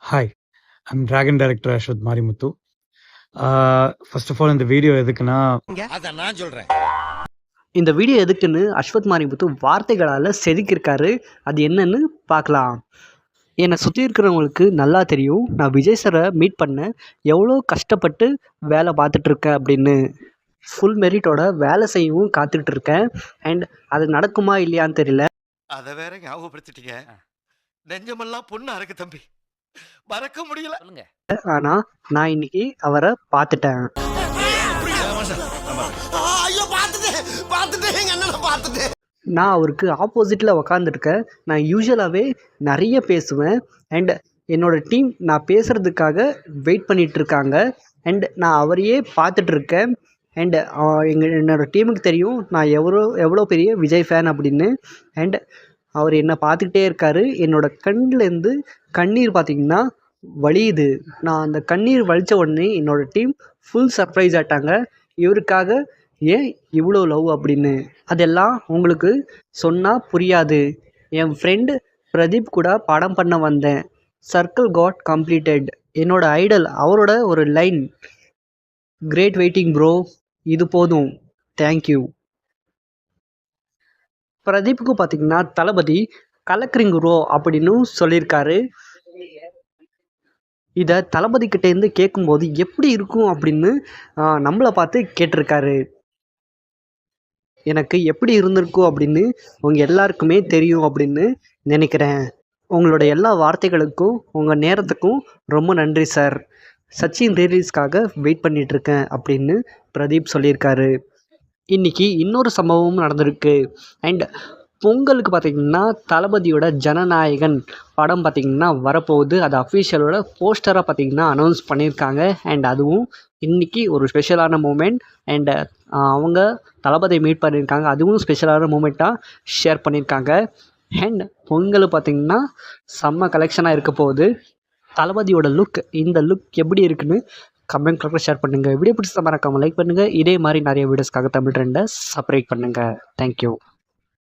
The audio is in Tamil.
Hi. I'm Dragon director Ashwath Marimuthu. First of all இந்த வீடியோ எதுக்குன்னா, அத நான் சொல்றேன். இந்த வீடியோ எதுக்குன்னு அஸ்வத் மாரிமுத்து வார்த்தைகளால் செதுக்கியிருக்காரு. அது என்னன்னு பார்க்கலாம். என்னை சுற்றி இருக்கிறவங்களுக்கு நல்லா தெரியும், நான் விஜய் சாரை மீட் பண்ண எவ்வளோ கஷ்டப்பட்டு வேலை பார்த்துட்ருக்கேன் அப்படின்னு. ஃபுல் மெரிட்டோட வேலை செய்யவும் காத்துக்கிட்டு இருக்கேன். அண்ட் அது நடக்குமா இல்லையான்னு தெரியல. அத வேற ஞாபகப்படுத்திட்டீங்க. நெஞ்சமெல்லாம் பொண்ணா இருக்கு தம்பி. மறக்க முடியல. ஆனால் நான் இன்னைக்கு அவரை பார்த்துட்டேன். ஐயோ பார்த்துட்டேன் எங்க அண்ணனை பார்த்துட்டேன். நான் அவருக்கு ஆப்போசிட்டில் உக்காந்துருக்கேன். நான் யூஸ்வலாகவே நிறைய பேசுவேன். அண்ட் என்னோடய டீம் நான் பேசுகிறதுக்காக வெயிட் பண்ணிகிட்ருக்காங்க. அண்ட் நான் அவரையே பார்த்துட்ருக்கேன். அண்ட் என்னோடய டீமுக்கு தெரியும் நான் எவ்வளோ பெரிய விஜய் ஃபேன் அப்படின்னு. அண்ட் அவர் என்னை பார்த்துக்கிட்டே இருக்கார். என்னோடய கண்ணிலேருந்து கண்ணீர் பார்த்திங்கன்னா வலியுது. நான் அந்த கண்ணீர் வலித்த உடனே என்னோடய டீம் ஃபுல் சர்ப்ரைஸ் ஆகிட்டாங்க. இவருக்காக ஏன் இவ்வளோ லவ் அப்படின்னு. அதெல்லாம் உங்களுக்கு சொன்னால் புரியாது. என் ஃப்ரெண்டு பிரதீப் கூட படம் பண்ண வந்தேன். Circle got completed. என்னோட ஐடல் அவரோட ஒரு லைன், கிரேட் வெயிட்டிங் ப்ரோ, இது போதும், தேங்க்யூ. பிரதீப்புக்கு பார்த்திங்கன்னா தளபதி கலக்குறீங்க ப்ரோ அப்படின்னு சொல்லியிருக்காரு. இதை தளபதிக்கிட்டேருந்து கேட்கும்போது எப்படி இருக்கும் அப்படின்னு நம்மளை பார்த்து கேட்டிருக்காரு. எனக்கு எப்படி இருந்திருக்கும் அப்படின்னு உங்கள் எல்லாருக்குமே தெரியும் அப்படின்னு நினைக்கிறேன். உங்களோட எல்லா வார்த்தைகளுக்கும் உங்கள் நேரத்துக்கும் ரொம்ப நன்றி சார். சச்சின் ரிலீஸ்க்காக வெயிட் பண்ணிகிட்ருக்கேன் அப்படின்னு பிரதீப் சொல்லியிருக்காரு. இன்றைக்கி இன்னொரு சம்பவமும் நடந்திருக்கு. அண்ட் பொங்கலுக்கு பார்த்திங்கன்னா தளபதியோட ஜனநாயகன் படம் பார்த்திங்கன்னா வரப்போகுது. அது அஃபிஷியலோட போஸ்டராக பார்த்திங்கன்னா அனௌன்ஸ் பண்ணியிருக்காங்க. அண்ட் அதுவும் இன்றைக்கி ஒரு ஸ்பெஷலான மூமெண்ட். அண்டு அவங்க தளபதியை மீட் பண்ணியிருக்காங்க. அதுவும் ஸ்பெஷலான மூமெண்ட்டாக ஷேர் பண்ணியிருக்காங்க. அண்ட் பொங்கல் பார்த்திங்கன்னா செம்ம கலெக்ஷனாக இருக்க போகுது. தளபதியோட லுக், இந்த லுக் எப்படி இருக்குன்னு கமெண்ட் பாக்ஸில் ஷேர் பண்ணுங்கள். வீடியோ பிடிச்ச மறக்காமல் லைக் பண்ணுங்கள். இதே மாதிரி நிறைய வீடியோஸ்க்காக தமிழ் ட்ரெண்டை சப்ஸ்கிரைப் பண்ணுங்கள். தேங்க்யூ.